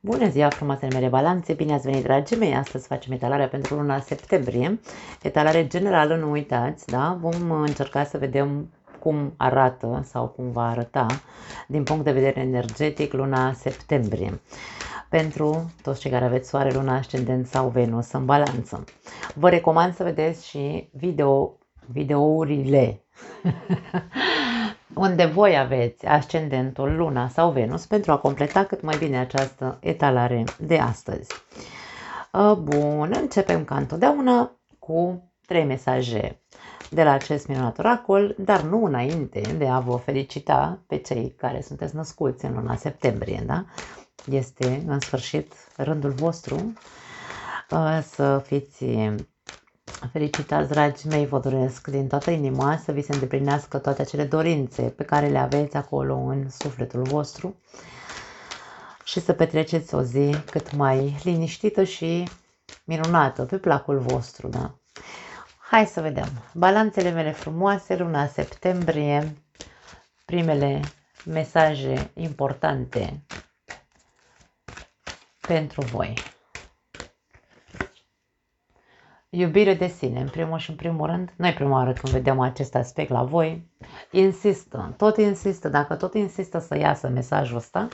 Bună ziua, frumoasele mele balanțe! Bine ați venit, dragii mei! Astăzi facem etalarea pentru luna septembrie. Etalare generală, nu uitați, da? Vom încerca să vedem cum arată sau cum va arăta din punct de vedere energetic luna septembrie. Pentru toți cei care aveți soare, luna, ascendent sau Venus în balanță. Vă recomand să vedeți și videourile unde voi aveți ascendentul, luna sau Venus pentru a completa cât mai bine această etalare de astăzi. Bun, începem ca întotdeauna cu 3 mesaje de la acest minunat oracol, dar nu înainte de a vă felicita pe cei care sunteți născuți în luna septembrie, da? Este în sfârșit rândul vostru să fiți felicitați, dragii mei, vă doresc din toată inima să vi se îndeplinească toate acele dorințe pe care le aveți acolo în sufletul vostru și să petreceți o zi cât mai liniștită și minunată, pe placul vostru, da? Hai să vedem. Balanțele mele frumoase, luna septembrie, primele mesaje importante pentru voi. Iubire de sine, în primul și în primul rând. Nu e prima oară când vedem acest aspect la voi. Insistă, dacă tot insistă să iasă mesajul ăsta,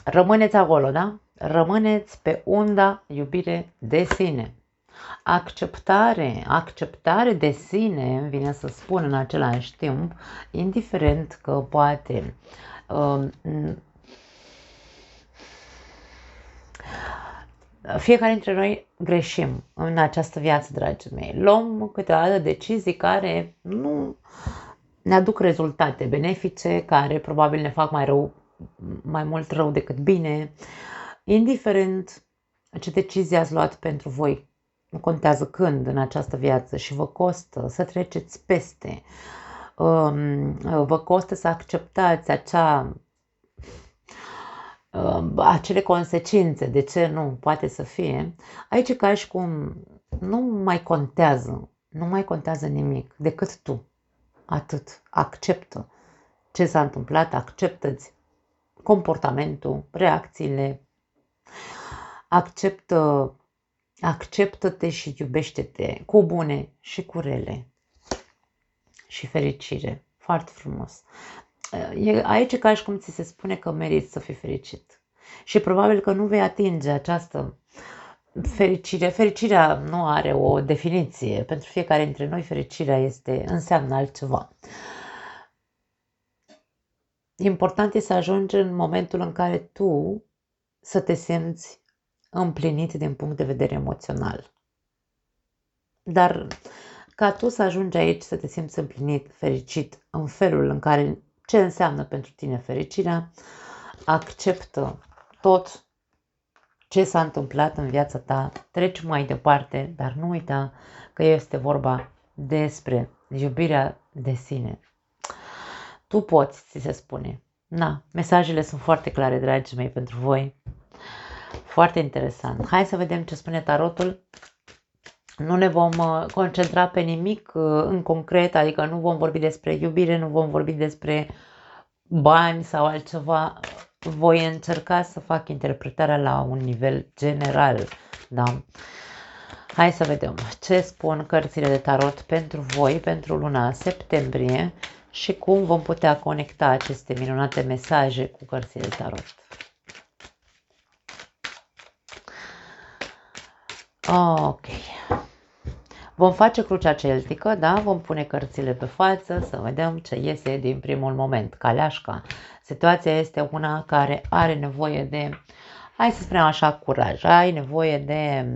rămâneți acolo, da? Rămâneți pe unda iubire de sine. Acceptare de sine, vine să spun în același timp, indiferent că poate fiecare dintre noi greșim în această viață, dragii mei. Luăm câteodată decizii care nu ne aduc rezultate benefice, care probabil ne fac mai mult rău decât bine. Indiferent ce decizie ați luat pentru voi, nu contează când în această viață și vă costă să treceți peste, vă costă să acceptați acele consecințe, de ce nu poate să fie, aici e ca și cum nu mai contează nimic decât tu, atât, acceptă ce s-a întâmplat, acceptă-ți comportamentul, reacțiile, acceptă-te și iubește-te cu bune și cu rele și fericire, foarte frumos. Aici e ca și cum ți se spune că meriți să fii fericit. Și probabil că nu vei atinge această fericire. Fericirea nu are o definiție. Pentru fiecare dintre noi fericirea înseamnă altceva. Important e să ajungi în momentul în care tu să te simți împlinit din punct de vedere emoțional. Dar ca tu să ajungi aici să te simți împlinit, fericit, în felul în care ce înseamnă pentru tine fericirea, acceptă tot ce s-a întâmplat în viața ta, treci mai departe, dar nu uita că este vorba despre iubirea de sine. Tu poți, ți se spune. Mesajele sunt foarte clare, dragii mei, pentru voi. Foarte interesant. Hai să vedem ce spune tarotul. Nu ne vom concentra pe nimic în concret, adică nu vom vorbi despre iubire, nu vom vorbi despre bani sau altceva. Voi încerca să fac interpretarea la un nivel general, da? Hai să vedem ce spun cărțile de tarot pentru voi, pentru luna septembrie și cum vom putea conecta aceste minunate mesaje cu cărțile de tarot. Ok. Vom face crucea celtică, da? Vom pune cărțile pe față să vedem ce iese din primul moment. Caleașca. Situația este una care are nevoie de, hai să spunem așa, curaj. Ai nevoie de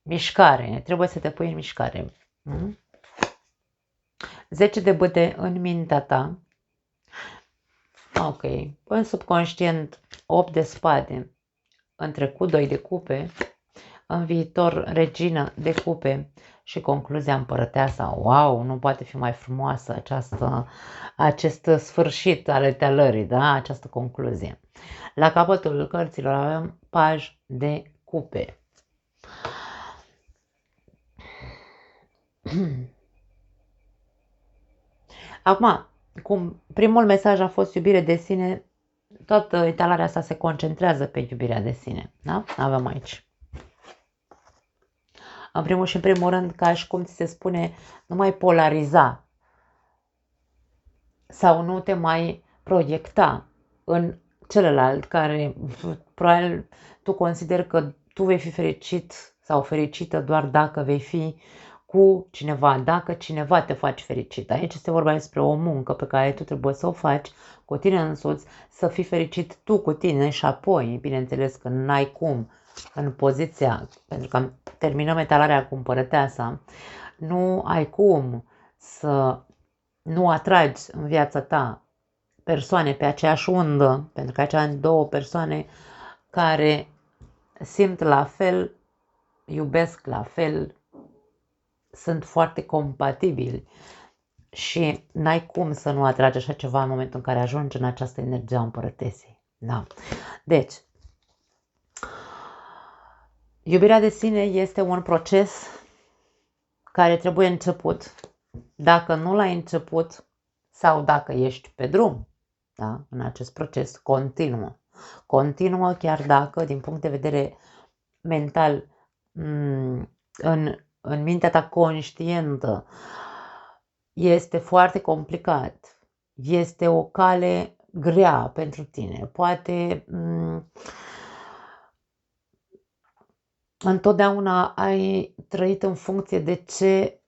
mișcare. Trebuie să te pui în mișcare. 10 de bâte în mintea ta. Ok. În subconștient 8 de spade. În trecut 2 de cupe. În viitor regină de cupe și concluzia împărăteasa. Wow, nu poate fi mai frumoasă acest sfârșit al etalării, da? Această concluzie. La capătul cărților avem paj de cupe. Acum, cum primul mesaj a fost iubire de sine, Tot etalarea asta se concentrează pe iubirea de sine. Da? Avem aici. În primul și în primul rând, ca și cum ți se spune, nu mai polariza sau nu te mai proiecta în celălalt care probabil tu consideri că tu vei fi fericit sau fericită doar dacă vei fi cu cineva, dacă cineva te face fericit. Aici este vorba despre o muncă pe care tu trebuie să o faci cu tine însuți, să fii fericit tu cu tine și apoi, bineînțeles că n-ai cum în poziția, pentru că terminăm etalarea cu împărăteasa, nu ai cum să nu atragi în viața ta persoane pe aceeași undă, pentru că acea două persoane care simt la fel, iubesc la fel, sunt foarte compatibili și n-ai cum să nu atragi așa ceva în momentul în care ajungi în această energie a împărătesei. Da. Deci, iubirea de sine este un proces care trebuie început. Dacă nu l-ai început sau dacă ești pe drum, da, în acest proces, continuă. Continuă chiar dacă, din punct de vedere mental, în mintea ta conștientă, este foarte complicat. Este o cale grea pentru tine. Poate întotdeauna ai trăit în funcție de ce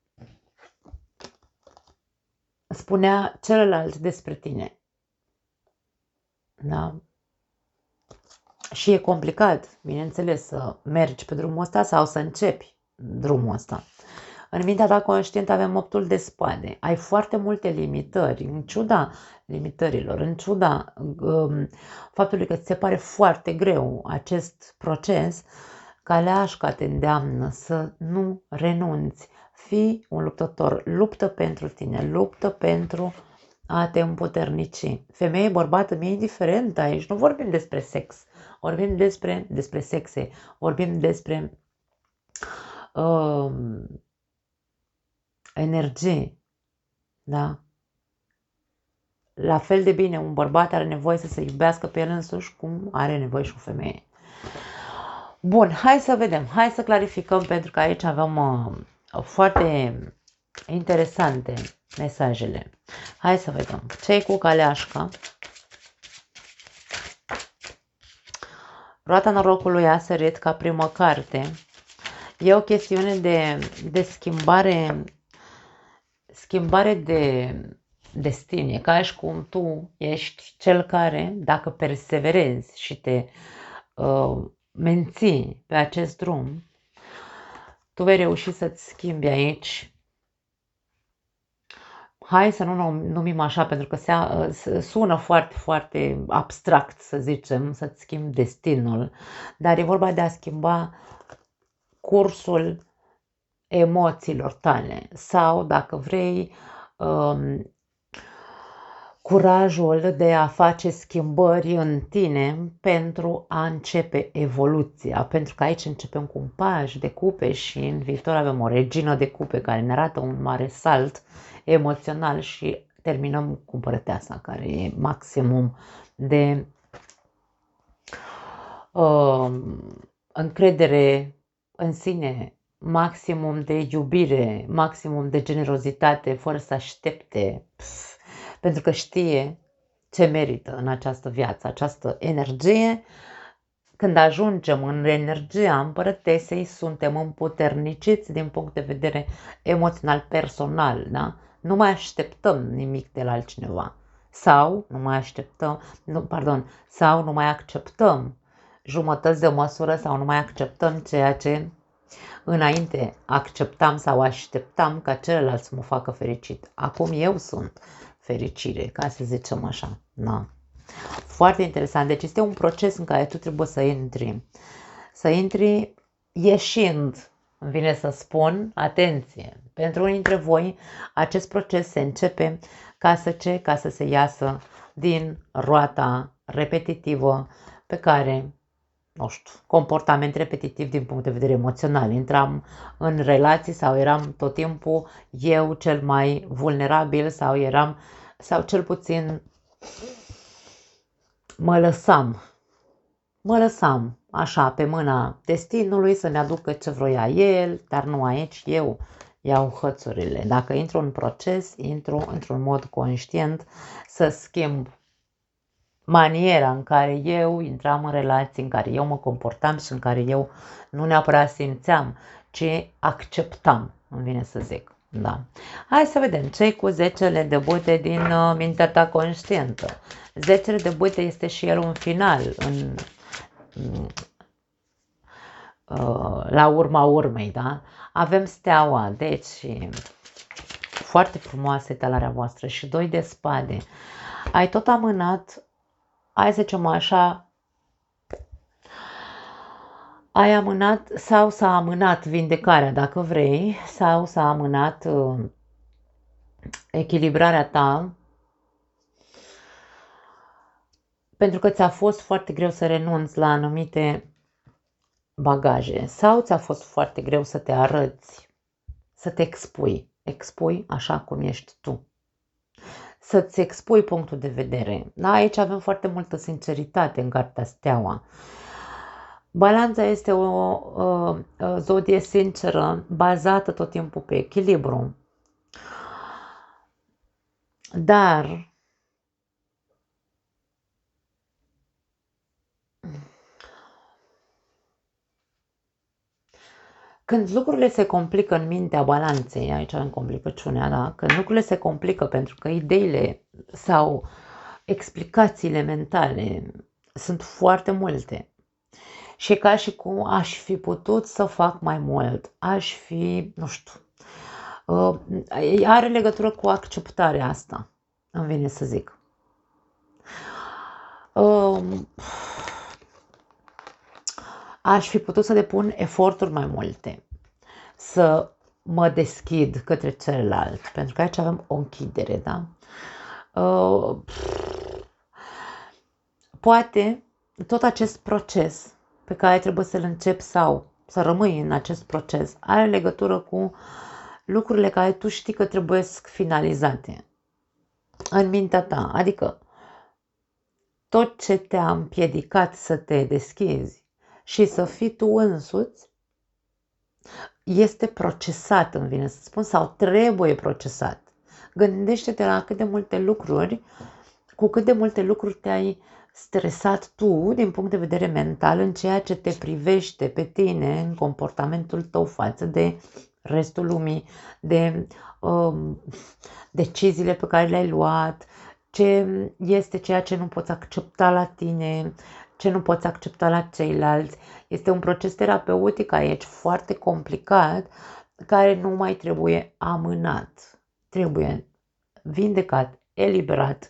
spunea celălalt despre tine. Da? Și e complicat, bineînțeles, să mergi pe drumul ăsta sau să începi drumul ăsta. În mintea ta conștientă avem 8-ul de spade. Ai foarte multe limitări, în ciuda limitărilor, în ciuda faptului că ți se pare foarte greu acest proces, Caleașca te îndeamnă să nu renunți. Fii un luptător, luptă pentru tine, luptă pentru a te împuternici. Femeie, bărbat, mi-e indiferent aici, nu vorbim despre sex, vorbim despre sexe, vorbim despre energie, da? La fel de bine un bărbat are nevoie să se iubească pe el însuși cum are nevoie și o femeie. Bun, hai să vedem, hai să clarificăm, pentru că aici avem foarte interesante mesajele. Hai să vedem. Ce-i cu Caleașca? Roata norocului a sărit ca primă carte. E o chestiune de schimbare de destin. E ca și cum tu ești cel care, dacă perseverezi și te menții pe acest drum, tu vei reuși să-ți schimbi aici. Hai să nu numim așa, pentru că sună foarte, foarte abstract, să zicem, să-ți schimbi destinul, dar e vorba de a schimba cursul emoțiilor tale sau, dacă vrei, curajul de a face schimbări în tine pentru a începe evoluția, pentru că aici începem cu un paj de cupe și în viitor avem o regină de cupe care ne arată un mare salt emoțional și terminăm cu împărăteasa, care e maximum de încredere în sine, maximum de iubire, maximum de generozitate, fără să aștepte, pentru că știe ce merită în această viață, această energie. Când ajungem în energia împărătesei, suntem împuterniciți din punct de vedere emoțional, personal, da? Nu mai așteptăm nimic de la altcineva. Sau nu mai acceptăm jumătăți de măsură sau nu mai acceptăm ceea ce înainte acceptam sau așteptam ca celălalt să mă facă fericit. Acum eu sunt fericire, ca să zicem așa. Da. Foarte interesant. Deci este un proces în care tu trebuie să intri. Să intri ieșind, îmi vine să spun, atenție. Pentru unii dintre voi, acest proces se începe ca să se iasă din roata repetitivă pe care, nu știu, comportament repetitiv din punct de vedere emoțional. Intram în relații sau eram tot timpul eu cel mai vulnerabil sau cel puțin mă lăsam așa pe mâna destinului să-mi aducă ce vroia el, dar nu aici, eu iau hățurile. Dacă intru în proces, intru într-un mod conștient să schimb maniera în care eu intram în relații, în care eu mă comportam și în care eu nu neapărat simțeam, ci acceptam, îmi vine să zic. Da. Hai să vedem ce cu 10 de bute din mintea ta conștientă. 10 de bute este și el un final, la urma urmei, da? Avem steaua, deci foarte frumoasă etalarea voastră și 2 de spade. Ai tot amânat, hai să zicem așa, ai amânat sau s-a amânat vindecarea dacă vrei, sau s-a amânat echilibrarea ta, pentru că ți-a fost foarte greu să renunți la anumite bagaje sau ți-a fost foarte greu să te arăți, să te expui așa cum ești tu. Să-ți expui punctul de vedere. Da, aici avem foarte multă sinceritate în cartea Steaua. Balanța este o zodie sinceră, bazată tot timpul pe echilibru. Dar când lucrurile se complică în mintea balanței, aici avem complicăciunea, da? Când lucrurile se complică pentru că ideile sau explicațiile mentale sunt foarte multe și e ca și cum aș fi putut să fac mai mult, aș fi, nu știu, are legătură cu acceptarea asta, îmi vine să zic. Aș fi putut să depun eforturi mai multe, să mă deschid către celălalt, pentru că aici avem o închidere, da? Poate tot acest proces pe care trebuie să-l încep sau să rămâi în acest proces are legătură cu lucrurile care tu știi că trebuie finalizate în mintea ta, adică tot ce te-a împiedicat să te deschizi și să fii tu însuți este procesat, îmi vine să spun, sau trebuie procesat. Gândește-te la cât de multe lucruri, cu cât de multe lucruri te-ai stresat tu din punct de vedere mental în ceea ce te privește pe tine, în comportamentul tău față de restul lumii, de deciziile pe care le-ai luat, ce este ceea ce nu poți accepta la tine, ce nu poți accepta la ceilalți. Este un proces terapeutic aici foarte complicat, care nu mai trebuie amânat. Trebuie vindecat, eliberat.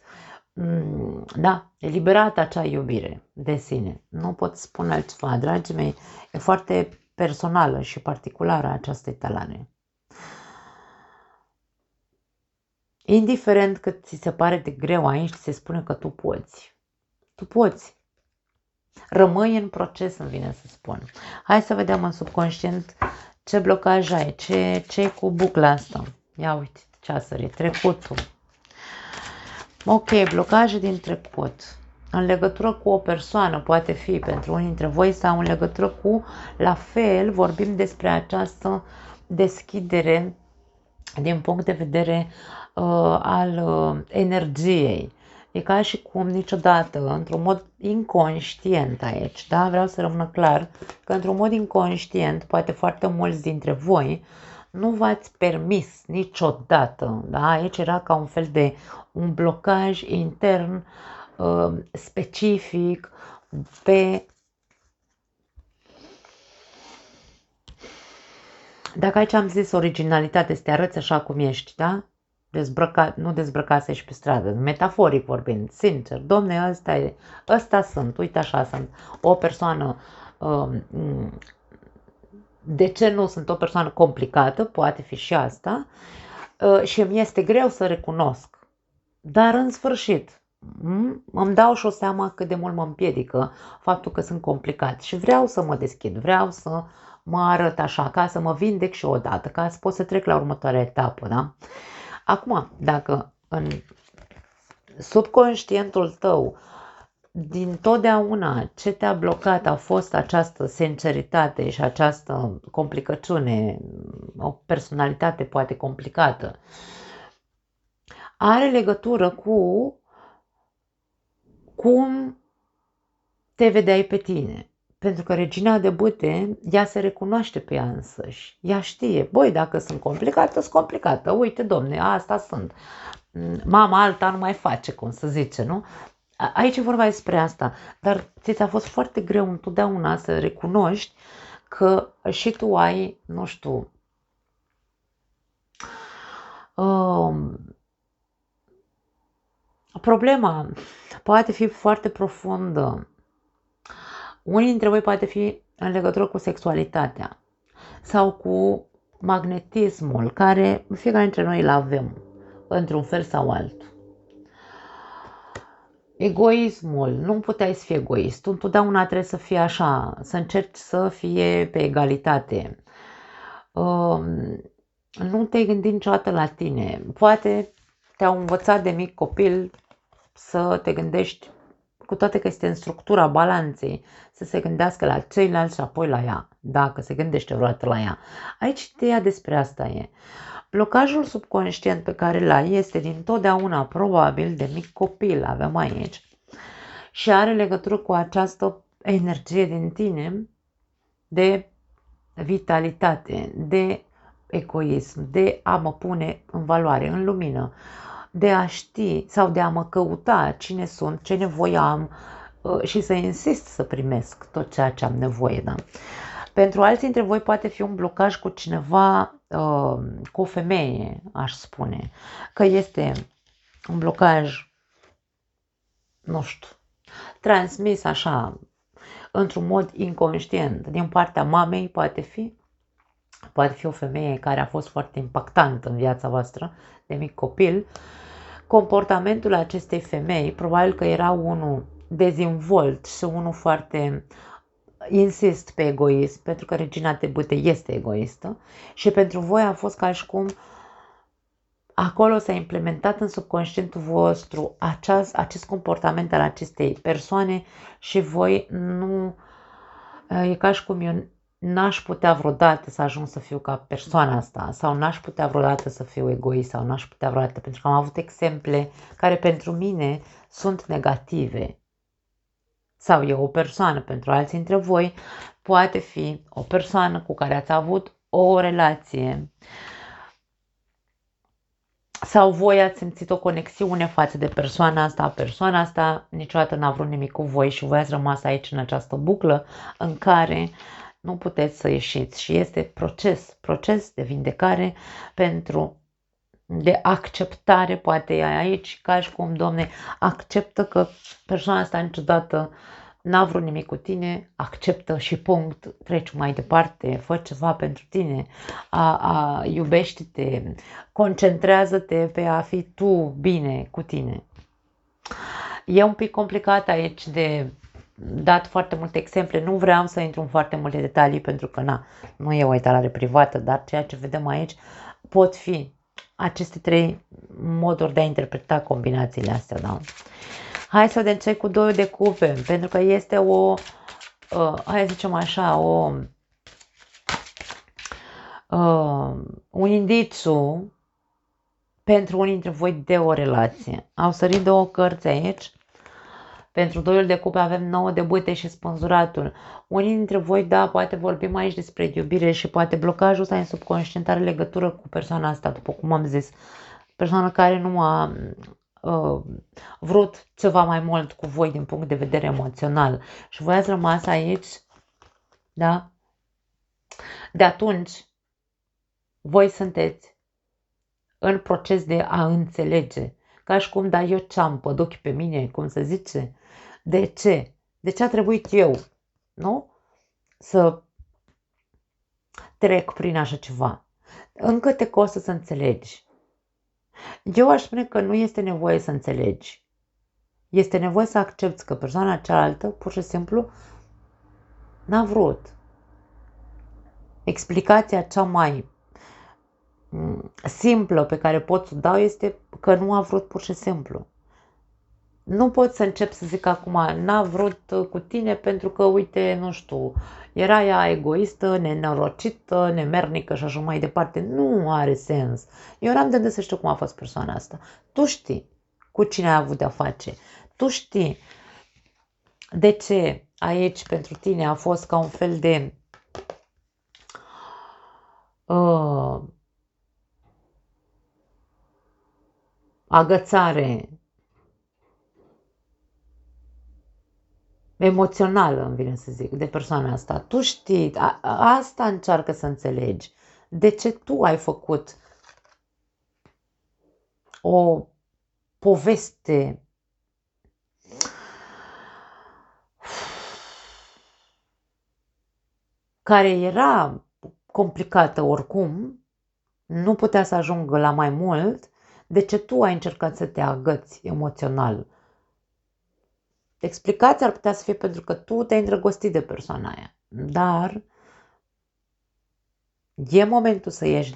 Da, eliberat acea iubire de sine. Nu pot spune altceva, dragii mei, e foarte personală și particulară această etalare. Indiferent cât ți se pare de greu aici, se spune că tu poți. Tu poți. Rămâi în proces, îmi vine să spun. Hai să vedem în subconștient ce blocaj ai, ce cu bucla asta. Ia uite ce a sărit, trecutul. Ok, blocaje din trecut. În legătură cu o persoană, poate fi pentru unii dintre voi, sau în legătură cu, la fel, vorbim despre această deschidere din punct de vedere al energiei. E ca și cum niciodată, într-un mod inconștient aici, da? Vreau să rămână clar că într-un mod inconștient, poate foarte mulți dintre voi, nu v-ați permis niciodată, da? Aici era ca un fel de un blocaj intern specific pe... Dacă aici am zis originalitate, să te arăți așa cum ești, da? Dezbrăcat, nu dezbrăcat să ieși pe stradă, metaforic vorbind, sincer, domne, ăsta sunt, uite așa sunt, o persoană, de ce nu sunt o persoană complicată, poate fi și asta, și îmi este greu să recunosc, dar în sfârșit, îmi dau și o seama cât de mult mă împiedică faptul că sunt complicat și vreau să mă deschid, vreau să mă arăt așa, ca să mă vindec și odată, ca să pot să trec la următoarea etapă, da? Acum, dacă în subconștientul tău din totdeauna ce te-a blocat a fost această sinceritate și această complicăciune, o personalitate poate complicată, are legătură cu cum te vedeai pe tine. Pentru că regina de bâte, ea se recunoaște pe ea însăși. Ea știe, băi, dacă sunt complicată, sunt complicată. Uite, domne, asta sunt. Mama alta nu mai face, cum să zice, nu? Aici e vorba despre asta. Dar ți-a fost foarte greu întotdeauna să recunoști că și tu ai, nu știu, problema poate fi foarte profundă. Unii dintre voi poate fi în legătură cu sexualitatea sau cu magnetismul care fiecare dintre noi îl avem într-un fel sau altul. Egoismul, nu puteai să fii egoist, tu întotdeauna trebuie să fii așa, să încerci să fie pe egalitate. Nu te-ai gândit niciodată la tine. Poate te-au învățat de mic copil să te gândești, cu toate că este în structura balanței, să se gândească la ceilalți și apoi la ea, dacă se gândește vreodată la ea. Aici ideea despre asta e. Blocajul subconștient pe care îl ai este din totdeauna, probabil, de mic copil, avem aici, și are legătură cu această energie din tine de vitalitate, de egoism, de a mă pune în valoare, în lumină, de a ști sau de a mă căuta cine sunt, ce nevoie am și să insist să primesc tot ceea ce am nevoie. Da? Pentru alții dintre voi poate fi un blocaj cu cineva, cu o femeie, aș spune, că este un blocaj, nu știu, transmis așa, într-un mod inconștient, din partea mamei poate fi o femeie care a fost foarte impactantă în viața voastră, de mic copil. Comportamentul acestei femei probabil că era unul dezvolt și unul foarte insist pe egoism, pentru că regina de bâte este egoistă și pentru voi a fost ca și cum acolo s-a implementat în subconștientul vostru acest comportament al acestei persoane și voi nu, e ca și cum eu n-aș putea vreodată să ajung să fiu ca persoana asta sau n-aș putea vreodată să fiu egoist sau n-aș putea vreodată, pentru că am avut exemple care pentru mine sunt negative. Sau e o persoană, pentru alții dintre voi poate fi o persoană cu care ați avut o relație sau voi ați simțit o conexiune față de persoana asta niciodată n-a vrut nimic cu voi și voi ați rămas aici în această buclă în care nu puteți să ieșiți și este proces de vindecare de acceptare, poate e aici ca și cum, Doamne, acceptă că persoana asta niciodată n-a vrut nimic cu tine, acceptă și punct, treci mai departe, fă ceva pentru tine, iubește-te, concentrează-te pe a fi tu bine cu tine. E un pic complicat aici de dat foarte multe exemple, nu vreau să intru în foarte multe detalii pentru că nu e o etalare privată, dar ceea ce vedem aici pot fi aceste 3 moduri de a interpreta combinațiile astea. Da? Hai să vedem ce cu 2 de cupe, pentru că este hai să zicem așa, un indiciu pentru unii dintre voi de o relație. Au sărit 2 cărți aici. Pentru 2 de cupe avem 9 de bâte și spânzuratul. Unii dintre voi, da, poate vorbim aici despre iubire și poate blocajul ăsta în subconștient are legătură cu persoana asta, după cum am zis. Persoana care nu a vrut ceva mai mult cu voi din punct de vedere emoțional. Și voi ați rămas aici, da? De atunci, voi sunteți în proces de a înțelege. Ca și cum, da, eu ce-am păduchi pe mine, cum se zice? De ce? De ce a trebuit eu, nu? Să trec prin așa ceva. Încă te costă să înțelegi. Eu aș spune că nu este nevoie să înțelegi. Este nevoie să accepti că persoana cealaltă pur și simplu n-a vrut. Explicația cea mai simplă pe care pot să o dau este că nu a vrut pur și simplu. Nu pot să încep să zic acum, n-a vrut cu tine pentru că, uite, nu știu, era ea egoistă, nenorocită, nemernică și așa mai departe. Nu are sens. Eu n-am de gând să știu cum a fost persoana asta. Tu știi cu cine ai avut de-a face. Tu știi de ce aici pentru tine a fost ca un fel de agățare emoțională, îmi vine să zic, de persoana asta. Tu știi, asta încearcă să înțelegi. De ce tu ai făcut o poveste care era complicată oricum, nu putea să ajungă la mai mult, de ce tu ai încercat să te agăți emoțional? Explicația ar putea să fie pentru că tu te-ai îndrăgostit de persoana aia, dar e momentul să ieși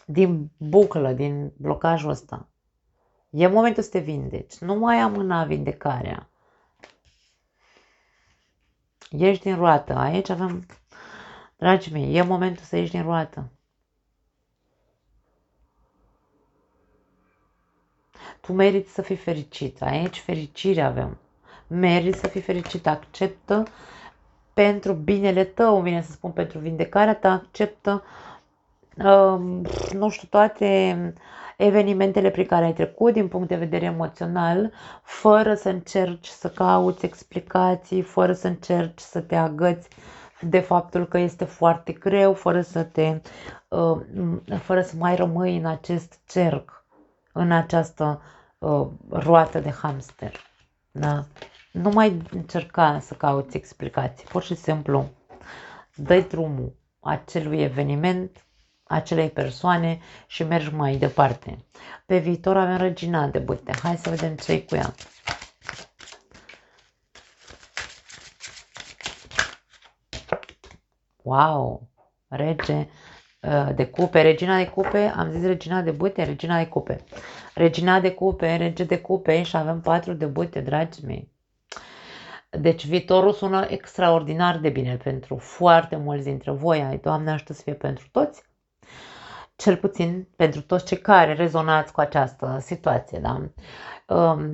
din buclă, din blocajul ăsta. E momentul să te vindeci. Nu mai amâna vindecarea. Ieși din roată. Aici avem, dragii mei, e momentul să ieși din roată. Tu meriți să fii fericit. Aici fericire avem. Meriți să fii fericit. Acceptă pentru binele tău, vine să spun, pentru vindecarea ta, acceptă, nu știu, toate evenimentele prin care ai trecut din punct de vedere emoțional, fără să încerci să cauți explicații, fără să încerci să te agăți de faptul că este foarte greu, fără să mai rămâi în acest cerc, în această roată de hamster. Da? Nu mai încerca să cauți explicații, pur și simplu dă-i drumul acelui eveniment, acelei persoane și mergi mai departe. Pe viitor avem Regina de Bâte. Hai să vedem ce-i cu ea. Wow! Rege de cupe, Regina de cupe, am zis Regina de Bâte, Regina de cupe. Regina de cupe, Rege de cupe și avem 4 de bâte, dragii mei. Deci viitorul sună extraordinar de bine pentru foarte mulți dintre voi. Ai, Doamne ajută să fie pentru toți. Cel puțin pentru toți cei care rezonați cu această situație. Da?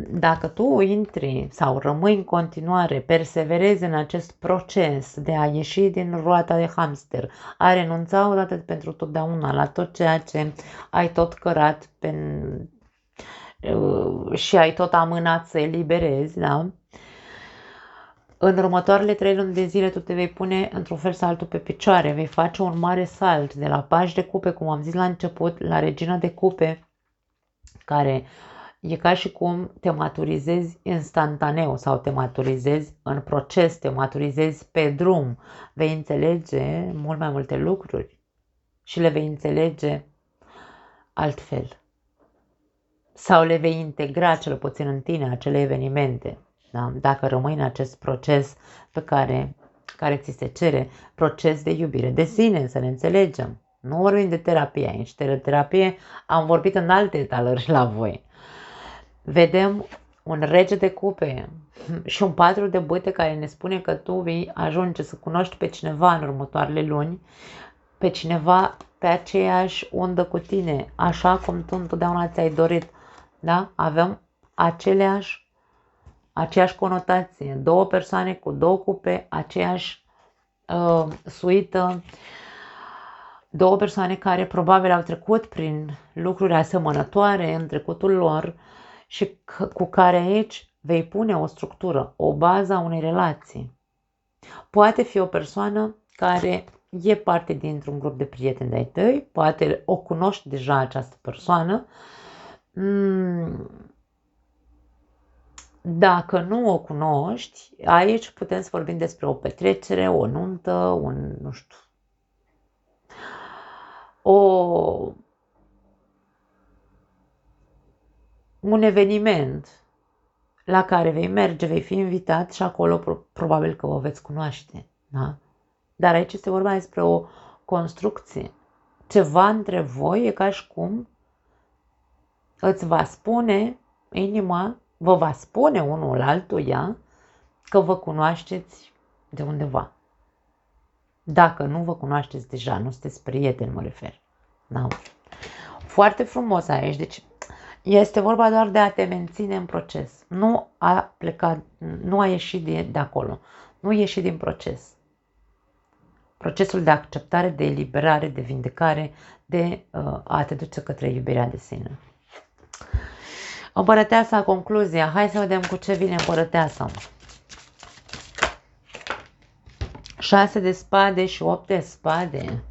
Dacă tu intri sau rămâi în continuare, perseverezi în acest proces de a ieși din roata de hamster, a renunța odată pentru totdeauna la tot ceea ce ai tot cărat și ai tot amânat să eliberezi, da? În următoarele 3 luni de zile tu te vei pune într-un fel sau altul pe picioare, vei face un mare salt de la pași de cupe, cum am zis la început, la regina de cupe, care e ca și cum te maturizezi instantaneu sau te maturizezi în proces, te maturizezi pe drum, vei înțelege mult mai multe lucruri și le vei înțelege altfel. Sau le vei integra cel puțin în tine acele evenimente. Da? Dacă rămâi în acest proces pe care ți se cere, proces de iubire de sine, să ne înțelegem. Nu vorbim de terapie aici. Terapie am vorbit în alte etalări la voi. Vedem un rege de cupe și un 4 de bâte care ne spune că tu vei ajunge să cunoști pe cineva în următoarele luni, pe cineva pe aceeași undă cu tine, așa cum tu întotdeauna ți-ai dorit. Da? Avem aceeași conotație, 2 persoane cu 2 cupe, aceeași suită, 2 persoane care probabil au trecut prin lucruri asemănătoare în trecutul lor și cu care aici vei pune o structură, o bază a unei relații. Poate fi o persoană care e parte dintr-un grup de prieteni de-ai tăi, poate o cunoști deja această persoană. Dacă nu o cunoști, aici putem să vorbim despre o petrecere, o nuntă, nu știu, un eveniment la care vei merge, vei fi invitat și acolo probabil că o veți cunoaște. Da? Dar aici este vorba despre o construcție. Ceva între voi e ca și cum îți va spune inima vă va spune unul altuia că vă cunoașteți de undeva. Dacă nu vă cunoașteți deja, nu sunteți prieteni, mă refer. Da. Foarte frumos aici, deci este vorba doar de a te menține în proces. Nu a plecat, nu a ieșit de acolo. Nu ieși din proces. Procesul de acceptare, de eliberare, de vindecare, de a te duce către iubirea de sine. Împărăteasa, concluzia. Hai să vedem cu ce vine împărăteasa. 6 de spade și 8 de spade.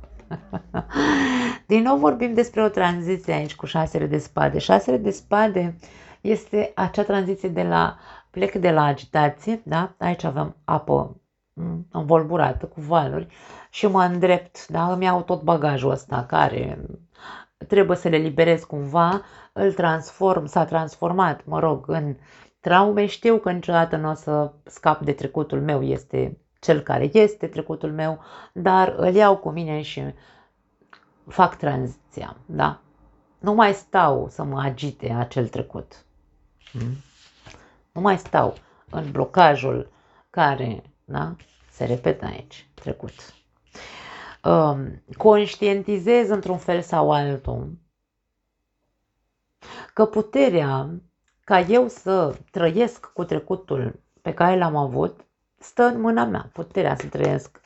Din nou vorbim despre o tranziție aici cu 6 de spade. 6 de spade este acea tranziție de la plec de la agitație, da? Aici avem apă învolburată cu valuri și mă îndrept, da? Îmi iau tot bagajul ăsta care trebuie să le liberez cumva, îl transform, s-a transformat, mă rog, în traume. Știu că niciodată nu o să scap de trecutul meu, este cel care este trecutul meu, dar îl iau cu mine și fac tranziția, da? Nu mai stau să mă agite acel trecut. Nu mai stau în blocajul care, da, se repetă aici, trecut. Conștientizez într-un fel sau altul că puterea ca eu să trăiesc cu trecutul pe care l-am avut stă în mâna mea. Puterea să trăiesc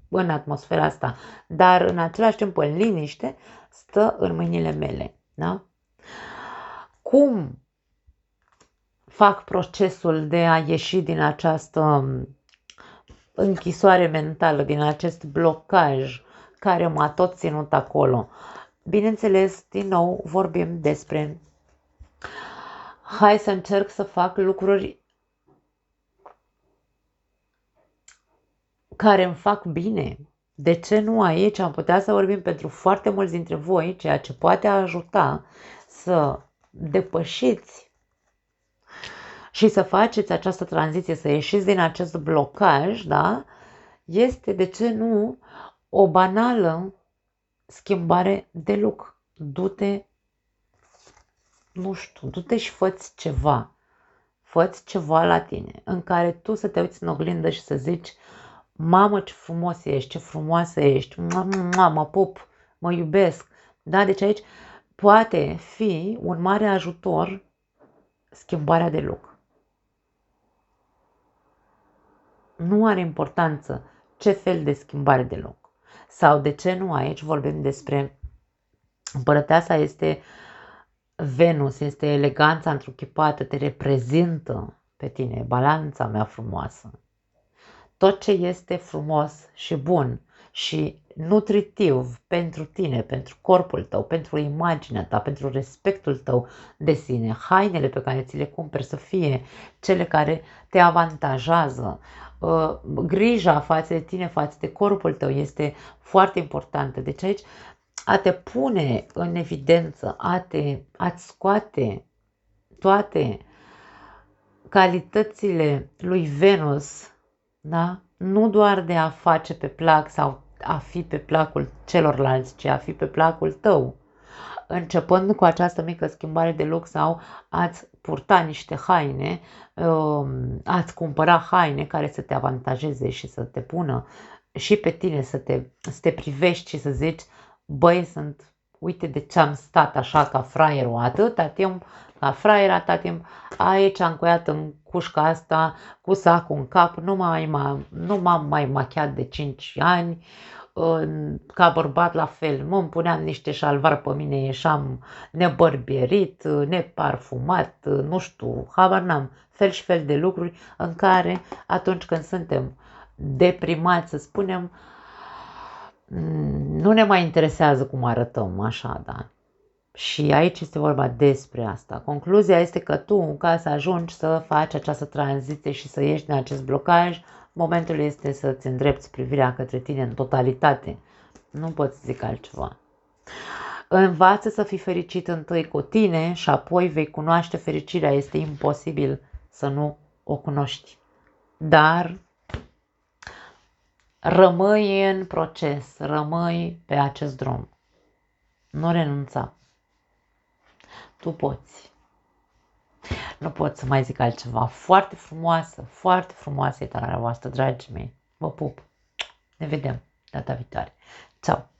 în atmosfera asta, dar în același timp în liniște, stă în mâinile mele. Da? Cum fac procesul de a ieși din această închisoare mentală, din acest blocaj care m-a tot ținut acolo? Bineînțeles, din nou vorbim despre hai să încerc să fac lucruri care îmi fac bine. De ce nu aici? Am putea să vorbim pentru foarte mulți dintre voi, ceea ce poate ajuta să depășiți și să faceți această tranziție, să ieșiți din acest blocaj, da? Este, de ce nu, o banală schimbare de look. Du-te, nu știu, du-te și fă-ți ceva. Fă-ți ceva la tine, în care tu să te uiți în oglindă și să zici: mamă, ce frumos ești, ce frumoasă ești, mă pup, mă iubesc. Da? Deci aici poate fi un mare ajutor schimbarea de look. Nu are importanță ce fel de schimbare de look. Sau de ce nu aici vorbim despre împărăteasa, este Venus, este eleganța întruchipată, te reprezintă pe tine, balanța mea frumoasă. Tot ce este frumos și bun și nutritiv pentru tine, pentru corpul tău, pentru imaginea ta, pentru respectul tău de sine, hainele pe care ți le cumperi să fie cele care te avantajează, grija față de tine, față de corpul tău este foarte importantă. Deci aici a te pune în evidență, a-ți scoate toate calitățile lui Venus, da? Nu doar de a face pe plac sau a fi pe placul celorlalți, ci a fi pe placul tău. Începând cu această mică schimbare de look sau ați purta niște haine, ați cumpăra haine care să te avantajeze și să te pună și pe tine să te privești și să zici: băi, uite de ce am stat așa ca fraierul atâta timp, ca fraier atâta timp, aici am cuiat în cușca asta cu sacul în cap, nu m-am mai machiat de 5 ani, ca bărbat la fel, mă puneam niște șalvari pe mine, ieșeam nebărbierit, neparfumat, nu știu, habar n-am, fel și fel de lucruri în care atunci când suntem deprimați, să spunem, nu ne mai interesează cum arătăm, așa, da. Și aici este vorba despre asta. Concluzia este că tu, ca să ajungi să faci această tranziție și să ieși din acest blocaj, momentul este să-ți îndrepți privirea către tine în totalitate. Nu pot să zic altceva. Învață să fii fericit întâi cu tine și apoi vei cunoaște fericirea. Este imposibil să nu o cunoști. Dar rămâi în proces, rămâi pe acest drum. Nu renunța. Tu poți. Nu pot să mai zic altceva. Foarte frumoasă e tararea voastră, dragii mei. Vă pup. Ne vedem data viitoare. Ceau!